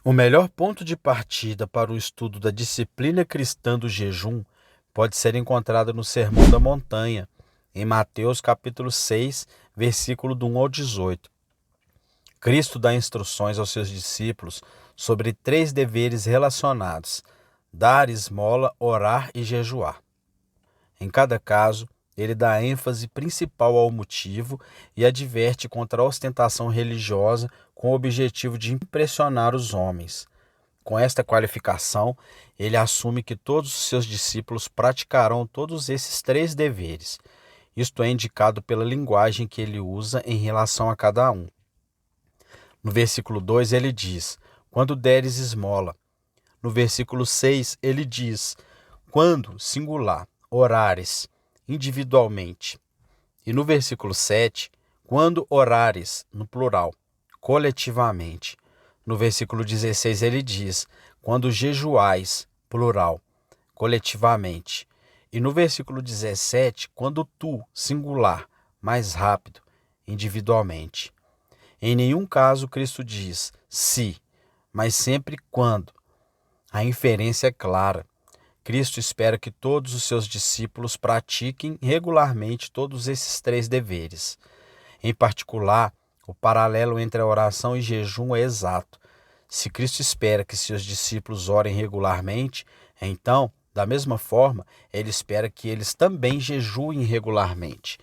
O melhor ponto de partida para o estudo da disciplina cristã do jejum pode ser encontrado no Sermão da Montanha, em Mateus capítulo 6, versículo do 1 ao 18. Cristo dá instruções aos seus discípulos sobre 3 deveres relacionados: dar esmola, orar e jejuar. Em cada caso, ele dá ênfase principal ao motivo e adverte contra a ostentação religiosa com o objetivo de impressionar os homens. Com esta qualificação, ele assume que todos os seus discípulos praticarão todos esses 3 deveres. Isto é indicado pela linguagem que ele usa em relação a cada um. No versículo 2 ele diz: quando deres esmola. No versículo 6 ele diz: quando, singular, orares, individualmente. E no versículo 7, quando orares, no plural, coletivamente. No versículo 16 ele diz: quando jejuais, plural, coletivamente. E no versículo 17, quando tu, singular, mais rápido, individualmente. Em nenhum caso Cristo diz se, mas sempre quando. A inferência é clara. Cristo espera que todos os seus discípulos pratiquem regularmente todos esses 3 deveres. Em particular, o paralelo entre a oração e jejum é exato. Se Cristo espera que seus discípulos orem regularmente, então, da mesma forma, ele espera que eles também jejuem regularmente.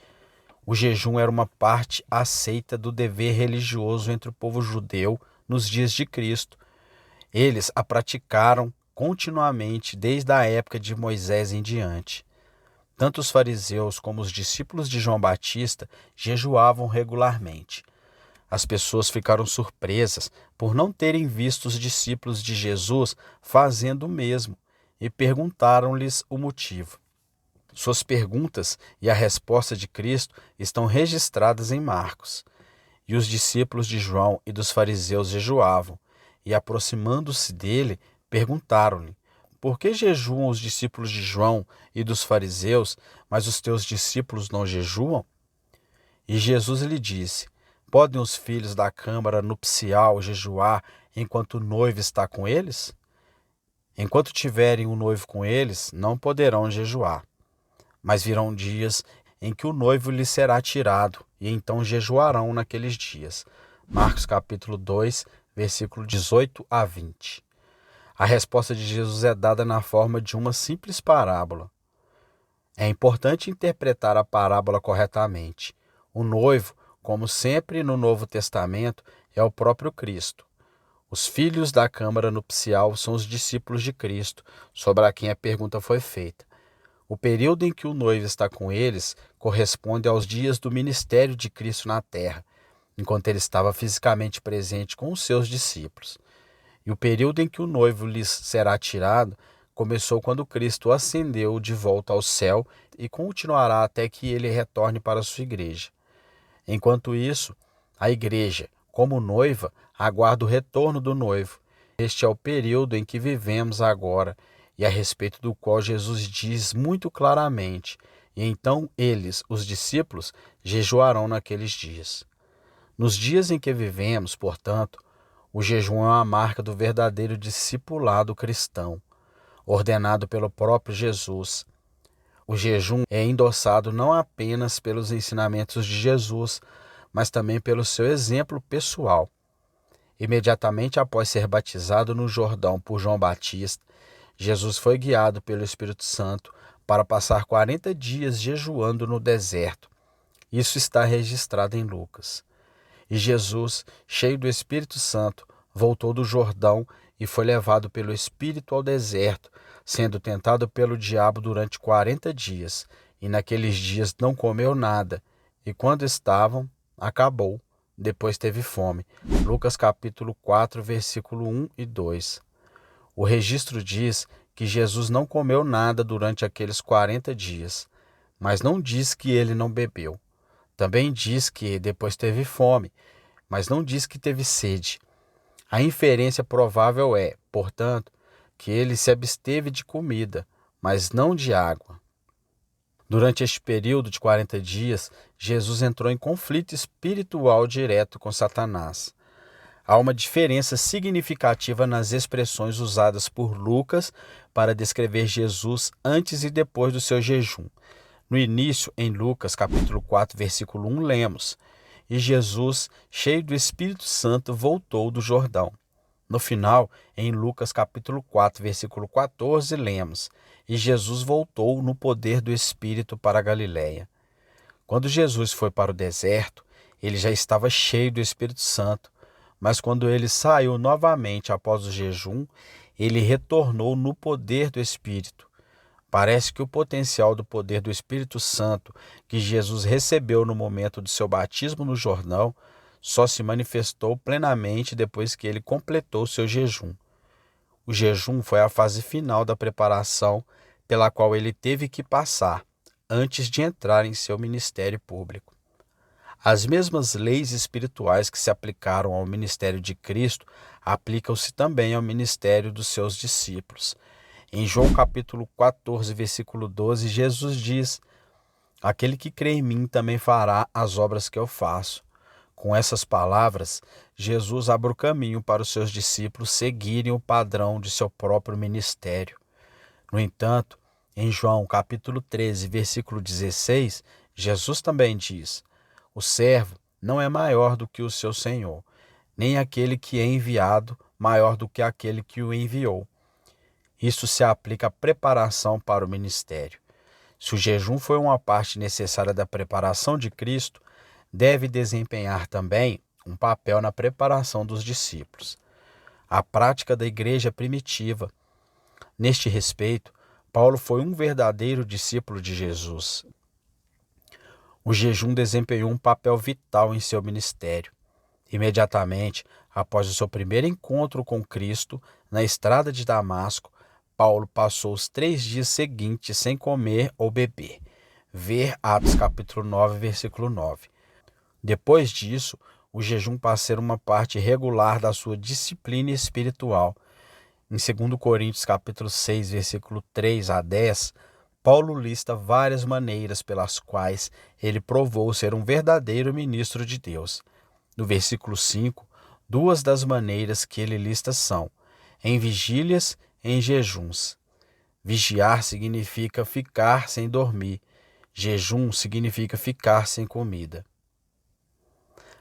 O jejum era uma parte aceita do dever religioso entre o povo judeu nos dias de Cristo. Eles a praticaram continuamente desde a época de Moisés em diante. Tanto os fariseus como os discípulos de João Batista jejuavam regularmente. As pessoas ficaram surpresas por não terem visto os discípulos de Jesus fazendo o mesmo e perguntaram-lhes o motivo. Suas perguntas e a resposta de Cristo estão registradas em Marcos. E os discípulos de João e dos fariseus jejuavam, e aproximando-se dele, perguntaram-lhe: por que jejuam os discípulos de João e dos fariseus, mas os teus discípulos não jejuam? E Jesus lhe disse: podem os filhos da câmara nupcial jejuar enquanto o noivo está com eles? Enquanto tiverem o noivo com eles, não poderão jejuar. Mas virão dias em que o noivo lhes será tirado, e então jejuarão naqueles dias. Marcos capítulo 2, versículo 18 a 20. A resposta de Jesus é dada na forma de uma simples parábola. É importante interpretar a parábola corretamente. O noivo, como sempre no Novo Testamento, é o próprio Cristo. Os filhos da câmara nupcial são os discípulos de Cristo, sobre a quem a pergunta foi feita. O período em que o noivo está com eles corresponde aos dias do ministério de Cristo na terra, enquanto ele estava fisicamente presente com os seus discípulos. E o período em que o noivo lhes será tirado começou quando Cristo ascendeu de volta ao céu e continuará até que ele retorne para a sua igreja. Enquanto isso, a igreja, como noiva, aguarda o retorno do noivo. Este é o período em que vivemos agora e a respeito do qual Jesus diz muito claramente: e então eles, os discípulos, jejuarão naqueles dias. Nos dias em que vivemos, portanto, o jejum é uma marca do verdadeiro discipulado cristão, ordenado pelo próprio Jesus. O jejum é endossado não apenas pelos ensinamentos de Jesus, mas também pelo seu exemplo pessoal. Imediatamente após ser batizado no Jordão por João Batista, Jesus foi guiado pelo Espírito Santo para passar 40 dias jejuando no deserto. Isso está registrado em Lucas. E Jesus, cheio do Espírito Santo, voltou do Jordão e foi levado pelo Espírito ao deserto, sendo tentado pelo diabo durante 40 dias. E naqueles dias não comeu nada, e quando estavam, acabou. Depois teve fome. Lucas capítulo 4, versículo 1 e 2. O registro diz que Jesus não comeu nada durante aqueles 40 dias, mas não diz que ele não bebeu. Também diz que depois teve fome, mas não diz que teve sede. A inferência provável é, portanto, que ele se absteve de comida, mas não de água. Durante este período de 40 dias, Jesus entrou em conflito espiritual direto com Satanás. Há uma diferença significativa nas expressões usadas por Lucas para descrever Jesus antes e depois do seu jejum. No início, em Lucas, capítulo 4, versículo 1, lemos: "E Jesus, cheio do Espírito Santo, voltou do Jordão." No final, em Lucas, capítulo 4, versículo 14, lemos: "E Jesus voltou no poder do Espírito para a Galiléia." Quando Jesus foi para o deserto, ele já estava cheio do Espírito Santo, mas quando ele saiu novamente após o jejum, ele retornou no poder do Espírito. Parece que o potencial do poder do Espírito Santo que Jesus recebeu no momento do seu batismo no Jordão só se manifestou plenamente depois que ele completou seu jejum. O jejum foi a fase final da preparação pela qual ele teve que passar antes de entrar em seu ministério público. As mesmas leis espirituais que se aplicaram ao ministério de Cristo aplicam-se também ao ministério dos seus discípulos. Em João capítulo 14, versículo 12, Jesus diz: "Aquele que crê em mim também fará as obras que eu faço." Com essas palavras, Jesus abre o caminho para os seus discípulos seguirem o padrão de seu próprio ministério. No entanto, em João capítulo 13, versículo 16, Jesus também diz: "O servo não é maior do que o seu senhor, nem aquele que é enviado maior do que aquele que o enviou." Isso se aplica à preparação para o ministério. Se o jejum foi uma parte necessária da preparação de Cristo, deve desempenhar também um papel na preparação dos discípulos. A prática da igreja primitiva. Neste respeito, Paulo foi um verdadeiro discípulo de Jesus. O jejum desempenhou um papel vital em seu ministério. Imediatamente após o seu primeiro encontro com Cristo, na estrada de Damasco, Paulo passou os 3 dias seguintes sem comer ou beber. Ver Atos capítulo 9, versículo 9. Depois disso, o jejum passa a ser uma parte regular da sua disciplina espiritual. Em 2 Coríntios capítulo 6, versículo 3 a 10, Paulo lista várias maneiras pelas quais ele provou ser um verdadeiro ministro de Deus. No versículo 5, 2 das maneiras que ele lista são: em vigílias e em jejuns. Vigiar significa ficar sem dormir. Jejum significa ficar sem comida.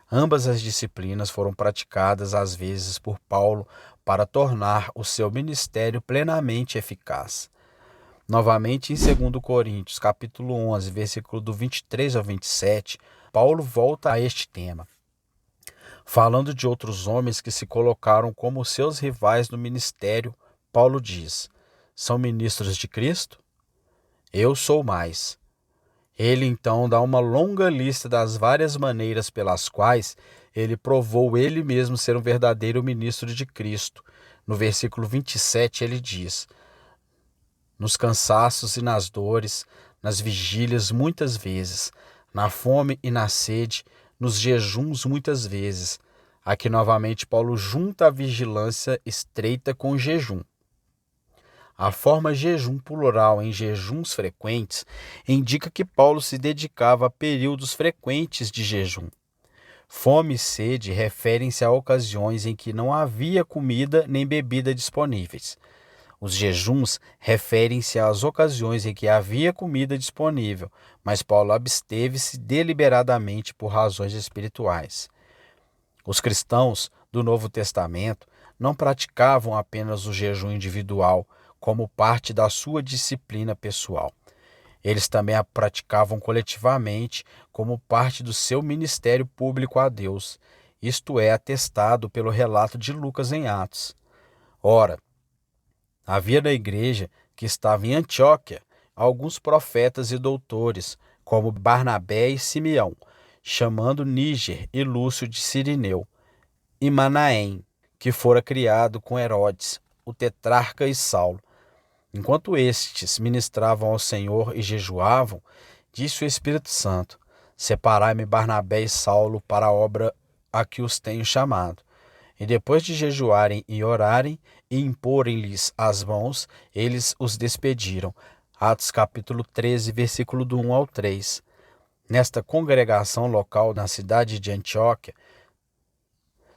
Ambas as disciplinas foram praticadas às vezes por Paulo para tornar o seu ministério plenamente eficaz. Novamente, em 2 Coríntios, capítulo 11, versículo do 23 ao 27, Paulo volta a este tema, falando de outros homens que se colocaram como seus rivais no ministério. Paulo diz: "São ministros de Cristo? Eu sou mais." Ele então dá uma longa lista das várias maneiras pelas quais ele provou ele mesmo ser um verdadeiro ministro de Cristo. No versículo 27 ele diz: "Nos cansaços e nas dores, nas vigílias muitas vezes, na fome e na sede, nos jejuns muitas vezes." Aqui novamente Paulo junta a vigilância estreita com o jejum. A forma jejum plural em jejuns frequentes indica que Paulo se dedicava a períodos frequentes de jejum. Fome e sede referem-se a ocasiões em que não havia comida nem bebida disponíveis. Os jejuns referem-se às ocasiões em que havia comida disponível, mas Paulo absteve-se deliberadamente por razões espirituais. Os cristãos do Novo Testamento não praticavam apenas o jejum individual como parte da sua disciplina pessoal. Eles também a praticavam coletivamente como parte do seu ministério público a Deus. Isto é atestado pelo relato de Lucas em Atos. Ora, havia na igreja que estava em Antioquia alguns profetas e doutores, como Barnabé e Simeão, chamando Níger e Lúcio de Cirineu, e Manaém, que fora criado com Herodes, o tetrarca, e Saulo. Enquanto estes ministravam ao Senhor e jejuavam, disse o Espírito Santo: "Separai-me Barnabé e Saulo para a obra a que os tenho chamado." E depois de jejuarem e orarem e imporem-lhes as mãos, eles os despediram. Atos capítulo 13, versículo do 1 ao 3. Nesta congregação local na cidade de Antioquia,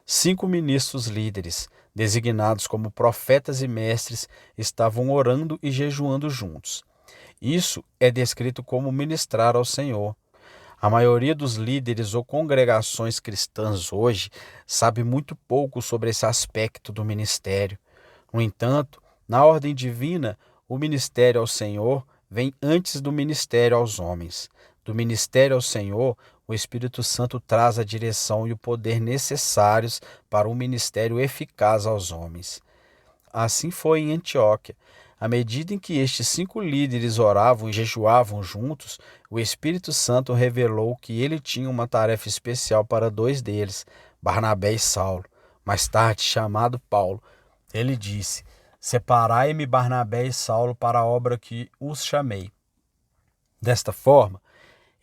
5 ministros líderes, designados como profetas e mestres, estavam orando e jejuando juntos. Isso é descrito como ministrar ao Senhor. A maioria dos líderes ou congregações cristãs hoje sabe muito pouco sobre esse aspecto do ministério. No entanto, na ordem divina, o ministério ao Senhor vem antes do ministério aos homens. Do ministério ao Senhor, o Espírito Santo traz a direção e o poder necessários para um ministério eficaz aos homens. Assim foi em Antioquia. À medida em que estes 5 líderes oravam e jejuavam juntos, o Espírito Santo revelou que ele tinha uma tarefa especial para 2 deles, Barnabé e Saulo, mais tarde chamado Paulo. Ele disse: Separai-me Barnabé e Saulo para a obra que os chamei. Desta forma,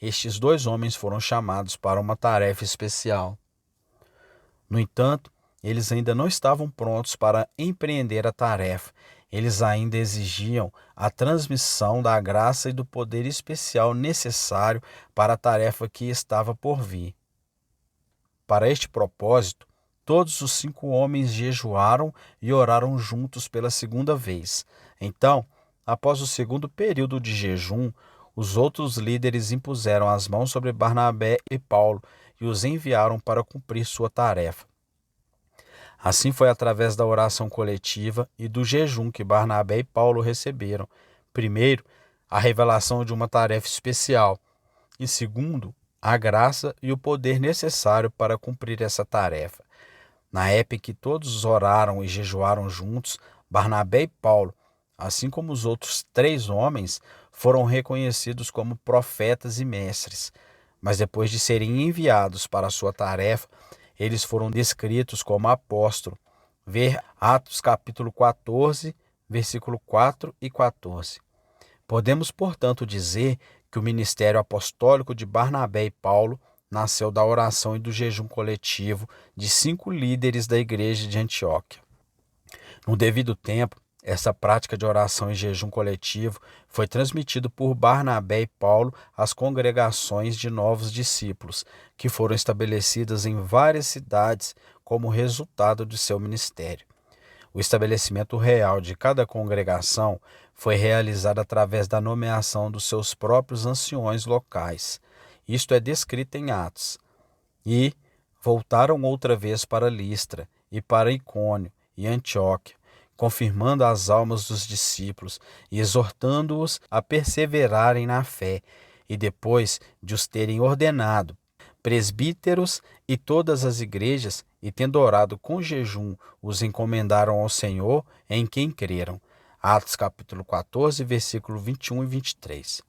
estes 2 homens foram chamados para uma tarefa especial. No entanto, eles ainda não estavam prontos para empreender a tarefa. Eles ainda exigiam a transmissão da graça e do poder especial necessário para a tarefa que estava por vir. Para este propósito, todos os 5 homens jejuaram e oraram juntos pela segunda vez. Então, após o segundo período de jejum, os outros líderes impuseram as mãos sobre Barnabé e Paulo e os enviaram para cumprir sua tarefa. Assim foi através da oração coletiva e do jejum que Barnabé e Paulo receberam, primeiro, a revelação de uma tarefa especial, e segundo, a graça e o poder necessário para cumprir essa tarefa. Na época em que todos oraram e jejuaram juntos, Barnabé e Paulo, assim como os outros 3 homens, foram reconhecidos como profetas e mestres. Mas depois de serem enviados para a sua tarefa, eles foram descritos como apóstolos. Ver Atos capítulo 14, versículo 4 e 14. Podemos, portanto, dizer que o ministério apostólico de Barnabé e Paulo nasceu da oração e do jejum coletivo de 5 líderes da igreja de Antioquia. No devido tempo, essa prática de oração e jejum coletivo foi transmitido por Barnabé e Paulo às congregações de novos discípulos, que foram estabelecidas em várias cidades como resultado de seu ministério. O estabelecimento real de cada congregação foi realizado através da nomeação dos seus próprios anciões locais. Isto é descrito em Atos. E voltaram outra vez para Listra e para Icônio e Antioquia, confirmando as almas dos discípulos e exortando-os a perseverarem na fé, e depois de os terem ordenado presbíteros e todas as igrejas, e tendo orado com jejum, os encomendaram ao Senhor em quem creram. Atos capítulo 14, versículo 21 e 23.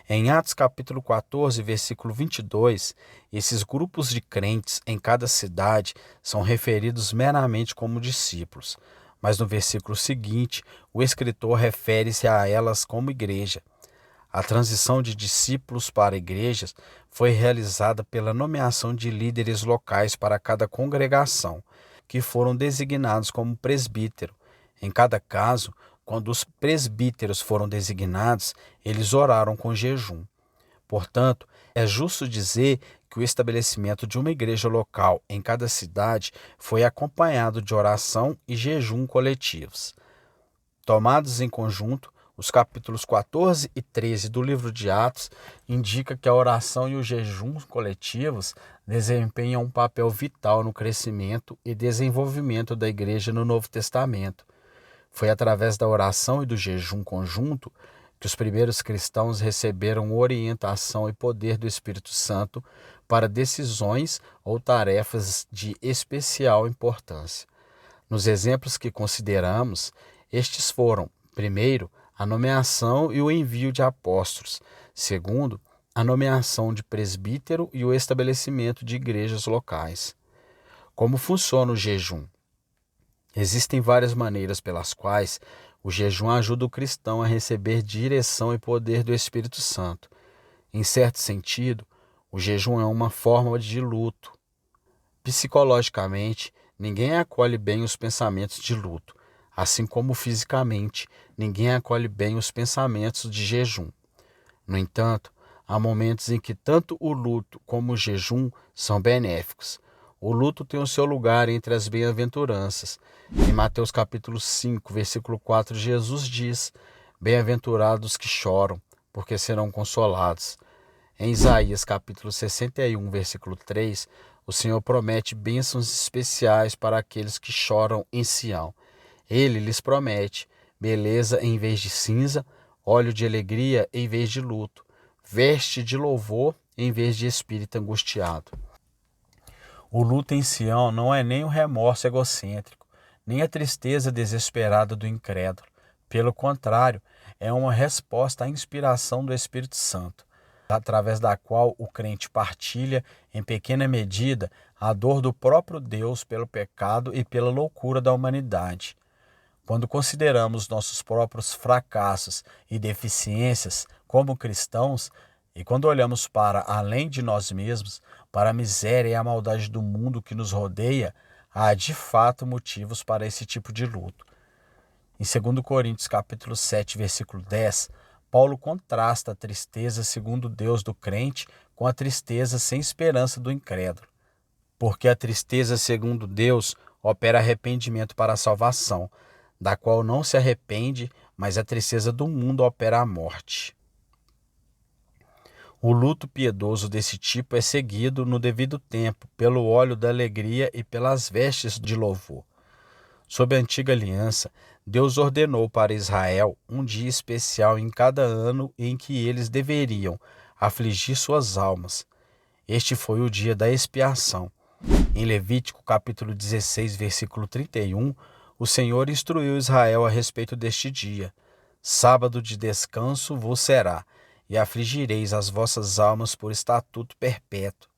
Em Atos capítulo 14, versículo 22, esses grupos de crentes em cada cidade são referidos meramente como discípulos, mas no versículo seguinte, o escritor refere-se a elas como igreja. A transição de discípulos para igrejas foi realizada pela nomeação de líderes locais para cada congregação, que foram designados como presbítero. Em cada caso, quando os presbíteros foram designados, eles oraram com jejum. Portanto, é justo dizer que o estabelecimento de uma igreja local em cada cidade foi acompanhado de oração e jejum coletivos. Tomados em conjunto, os capítulos 14 e 13 do livro de Atos indicam que a oração e o jejum coletivos desempenham um papel vital no crescimento e desenvolvimento da igreja no Novo Testamento. Foi através da oração e do jejum conjunto que os primeiros cristãos receberam orientação e poder do Espírito Santo para decisões ou tarefas de especial importância. Nos exemplos que consideramos, estes foram, primeiro, a nomeação e o envio de apóstolos. Segundo, a nomeação de presbítero e o estabelecimento de igrejas locais. Como funciona o jejum? Existem várias maneiras pelas quais o jejum ajuda o cristão a receber direção e poder do Espírito Santo. Em certo sentido, o jejum é uma forma de luto. Psicologicamente, ninguém acolhe bem os pensamentos de luto, assim como fisicamente, ninguém acolhe bem os pensamentos de jejum. No entanto, há momentos em que tanto o luto como o jejum são benéficos. O luto tem o seu lugar entre as bem-aventuranças. Em Mateus capítulo 5, versículo 4, Jesus diz: Bem-aventurados que choram, porque serão consolados. Em Isaías capítulo 61, versículo 3, o Senhor promete bênçãos especiais para aqueles que choram em Sião. Ele lhes promete beleza em vez de cinza, óleo de alegria em vez de luto, veste de louvor em vez de espírito angustiado. O luto em Sião não é nem o remorso egocêntrico, nem a tristeza desesperada do incrédulo. Pelo contrário, é uma resposta à inspiração do Espírito Santo, através da qual o crente partilha, em pequena medida, a dor do próprio Deus pelo pecado e pela loucura da humanidade. Quando consideramos nossos próprios fracassos e deficiências como cristãos, e quando olhamos para além de nós mesmos, para a miséria e a maldade do mundo que nos rodeia, há de fato motivos para esse tipo de luto. Em 2 Coríntios capítulo 7, versículo 10, Paulo contrasta a tristeza segundo Deus do crente com a tristeza sem esperança do incrédulo. Porque a tristeza segundo Deus opera arrependimento para a salvação, da qual não se arrepende, mas a tristeza do mundo opera a morte. O luto piedoso desse tipo é seguido no devido tempo pelo óleo da alegria e pelas vestes de louvor. Sob a antiga aliança, Deus ordenou para Israel um dia especial em cada ano em que eles deveriam afligir suas almas. Este foi o dia da expiação. Em Levítico capítulo 16, versículo 31, o Senhor instruiu Israel a respeito deste dia. Sábado de descanso vos será, e afligireis as vossas almas por estatuto perpétuo.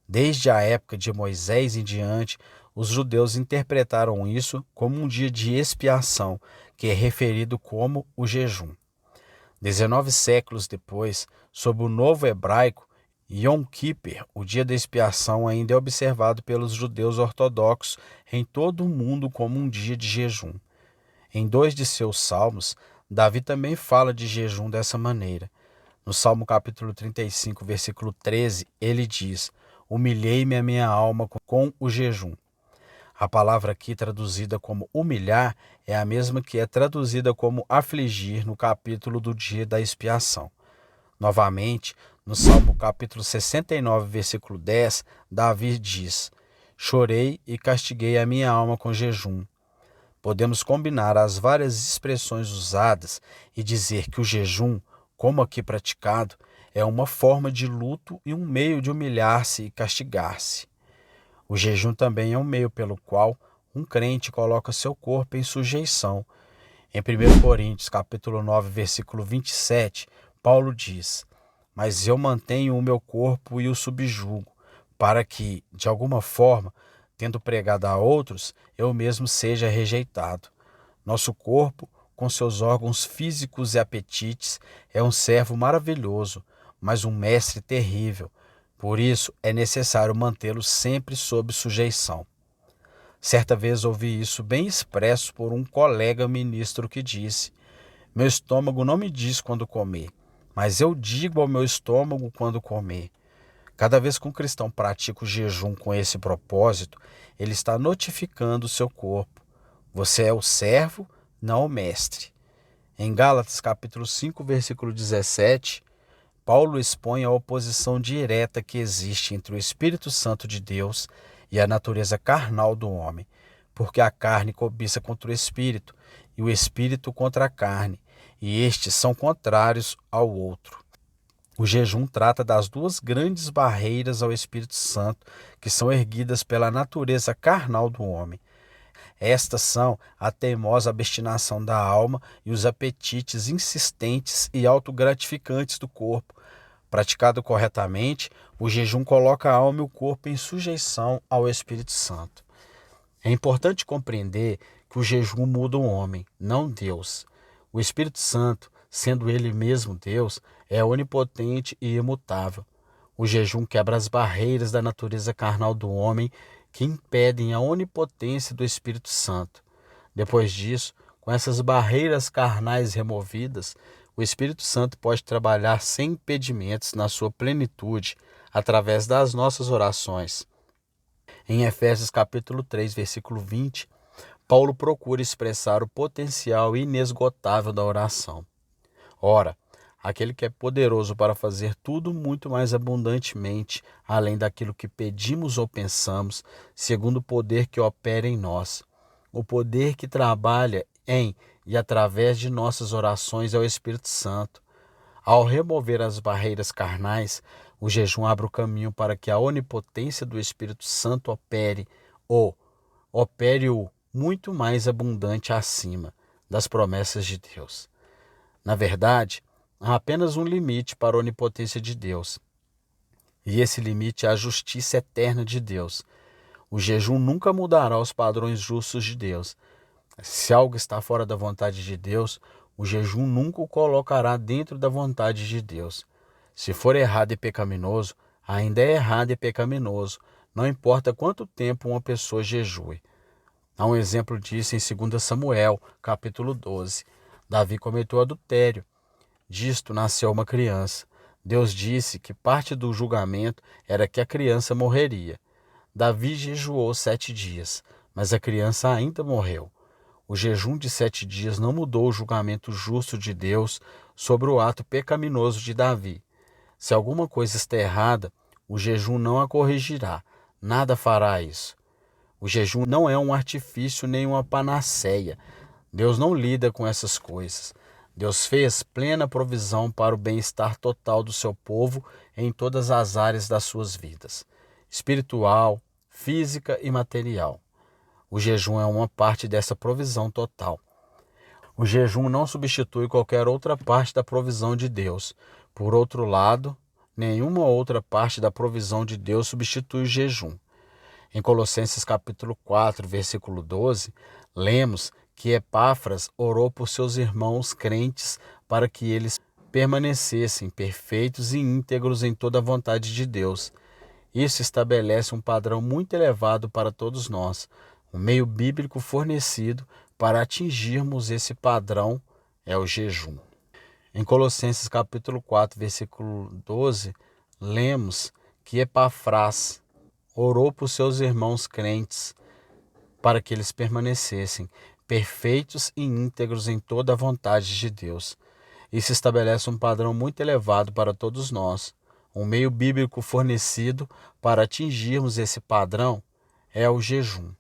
Desde a época de Moisés em diante, os judeus interpretaram isso como um dia de expiação, que é referido como o jejum. 19 séculos depois, sob o novo hebraico, Yom Kippur, o dia da expiação, ainda é observado pelos judeus ortodoxos em todo o mundo como um dia de jejum. Em 2 de seus salmos, Davi também fala de jejum dessa maneira. No Salmo capítulo 35, versículo 13, ele diz: Humilhei-me a minha alma com o jejum. A palavra aqui traduzida como humilhar é a mesma que é traduzida como afligir no capítulo do dia da expiação. Novamente, no Salmo capítulo 69, versículo 10, Davi diz: Chorei e castiguei a minha alma com jejum. Podemos combinar as várias expressões usadas e dizer que o jejum, como aqui praticado, é uma forma de luto e um meio de humilhar-se e castigar-se. O jejum também é um meio pelo qual um crente coloca seu corpo em sujeição. Em 1 Coríntios capítulo 9, versículo 27, Paulo diz: Mas eu mantenho o meu corpo e o subjugo, para que, de alguma forma, tendo pregado a outros, eu mesmo seja rejeitado. Nosso corpo, com seus órgãos físicos e apetites, é um servo maravilhoso, mas um mestre terrível. Por isso, é necessário mantê-lo sempre sob sujeição. Certa vez ouvi isso bem expresso por um colega ministro que disse: Meu estômago não me diz quando comer, mas eu digo ao meu estômago quando comer. Cada vez que um cristão pratica o jejum com esse propósito, ele está notificando o seu corpo. Você é o servo, não o mestre. Em Gálatas capítulo 5, versículo 17, Paulo expõe a oposição direta que existe entre o Espírito Santo de Deus e a natureza carnal do homem, porque a carne cobiça contra o Espírito e o Espírito contra a carne, e estes são contrários ao outro. O jejum trata das duas grandes barreiras ao Espírito Santo que são erguidas pela natureza carnal do homem. Estas são a teimosa obstinação da alma e os apetites insistentes e autogratificantes do corpo. Praticado corretamente, o jejum coloca a alma e o corpo em sujeição ao Espírito Santo. É importante compreender que o jejum muda o homem, não Deus. O Espírito Santo, sendo ele mesmo Deus, é onipotente e imutável. O jejum quebra as barreiras da natureza carnal do homem que impedem a onipotência do Espírito Santo. Depois disso, com essas barreiras carnais removidas, o Espírito Santo pode trabalhar sem impedimentos na sua plenitude através das nossas orações. Em Efésios capítulo 3, versículo 20, Paulo procura expressar o potencial inesgotável da oração. Ora, aquele que é poderoso para fazer tudo muito mais abundantemente, além daquilo que pedimos ou pensamos, segundo o poder que opera em nós. O poder que trabalha em e através de nossas orações é o Espírito Santo. Ao remover as barreiras carnais, o jejum abre o caminho para que a onipotência do Espírito Santo opere-o muito mais abundante acima das promessas de Deus. Na verdade, há apenas um limite para a onipotência de Deus, e esse limite é a justiça eterna de Deus. O jejum nunca mudará os padrões justos de Deus. Se algo está fora da vontade de Deus, o jejum nunca o colocará dentro da vontade de Deus. Se for errado e pecaminoso, ainda é errado e pecaminoso, não importa quanto tempo uma pessoa jejue. Há um exemplo disso em 2 Samuel, capítulo 12. Davi cometeu adultério. Disto nasceu uma criança. Deus disse que parte do julgamento era que a criança morreria. Davi jejuou 7 dias, mas a criança ainda morreu. O jejum de 7 dias não mudou o julgamento justo de Deus sobre o ato pecaminoso de Davi. Se alguma coisa está errada, o jejum não a corrigirá. Nada fará isso. O jejum não é um artifício nem uma panaceia. Deus não lida com essas coisas. Deus fez plena provisão para o bem-estar total do seu povo em todas as áreas das suas vidas, espiritual, física e material. O jejum é uma parte dessa provisão total. O jejum não substitui qualquer outra parte da provisão de Deus. Por outro lado, nenhuma outra parte da provisão de Deus substitui o jejum. Em Colossenses capítulo 4, versículo 12, lemos que Epáfras orou por seus irmãos crentes para que eles permanecessem perfeitos e íntegros em toda a vontade de Deus. Isso estabelece um padrão muito elevado para todos nós. O meio bíblico fornecido para atingirmos esse padrão é o jejum. Em Colossenses capítulo 4, versículo 12, lemos que Epáfras orou por seus irmãos crentes para que eles permanecessem perfeitos e íntegros em toda a vontade de Deus. Isso estabelece um padrão muito elevado para todos nós. Um meio bíblico fornecido para atingirmos esse padrão é o jejum.